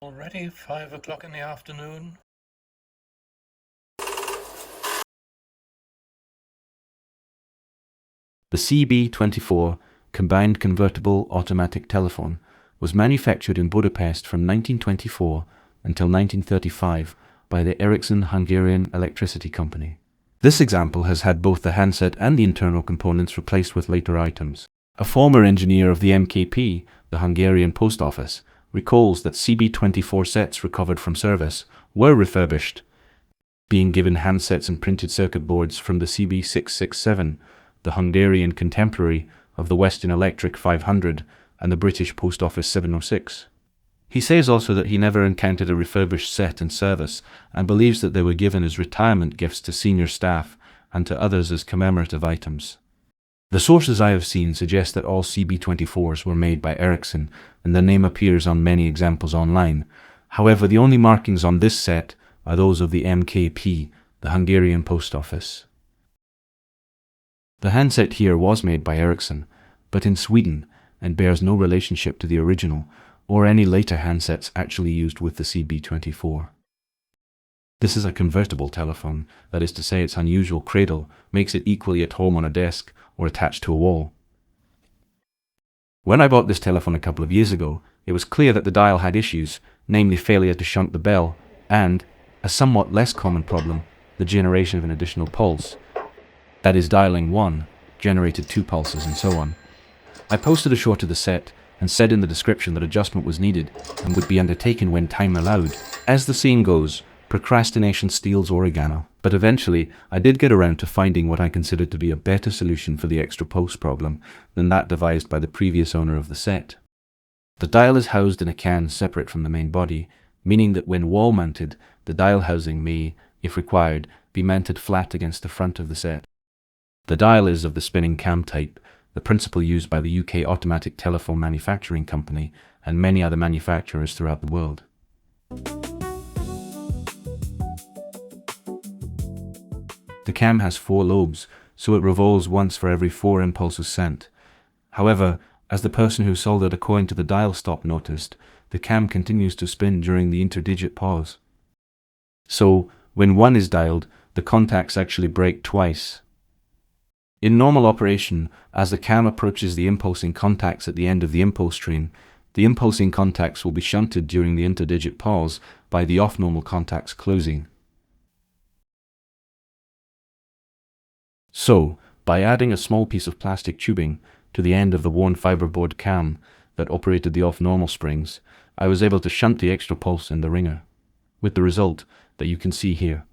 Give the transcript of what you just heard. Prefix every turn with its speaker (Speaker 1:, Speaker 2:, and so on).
Speaker 1: Already 5 o'clock in the afternoon?
Speaker 2: The CB24 combined convertible automatic telephone was manufactured in Budapest from 1924 until 1935 by the Ericsson Hungarian Electricity Company. This example has had both the handset and the internal components replaced with later items. A former engineer of the MKP, the Hungarian Post Office, recalls that CB24 sets recovered from service were refurbished, being given handsets and printed circuit boards from the CB667, the Hungarian contemporary of the Western Electric 500 and the British Post Office 706. He says also that he never encountered a refurbished set in service and believes that they were given as retirement gifts to senior staff and to others as commemorative items. The sources I have seen suggest that all CB24s were made by Ericsson, and their name appears on many examples online. However, the only markings on this set are those of the MKP, the Hungarian Post Office. The handset here was made by Ericsson, but in Sweden, and bears no relationship to the original, or any later handsets actually used with the CB24. This is a convertible telephone, that is to say its unusual cradle makes it equally at home on a desk or attached to a wall. When I bought this telephone a couple of years ago, it was clear that the dial had issues, namely failure to shunt the bell, and, a somewhat less common problem, the generation of an additional pulse. That is, dialing 1 generated 2 pulses and so on. I posted a shot of the set and said in the description that adjustment was needed and would be undertaken when time allowed. As the saying goes, procrastination steals oregano. But eventually, I did get around to finding what I considered to be a better solution for the extra pulse problem than that devised by the previous owner of the set. The dial is housed in a can separate from the main body, meaning that when wall-mounted, the dial housing may, if required, be mounted flat against the front of the set. The dial is of the spinning cam type, the principle used by the UK Automatic Telephone Manufacturing Company and many other manufacturers throughout the world. The cam has 4 lobes, so it revolves once for every 4 impulses sent. However, as the person who soldered a coin to the dial stop noticed, the cam continues to spin during the interdigit pause. So, when 1 is dialed, the contacts actually break twice. In normal operation, as the cam approaches the impulsing contacts at the end of the impulse stream, the impulsing contacts will be shunted during the interdigit pause by the off-normal contacts closing. So, by adding a small piece of plastic tubing to the end of the worn fiberboard cam that operated the off-normal springs, I was able to shunt the extra pulse in the ringer, with the result that you can see here.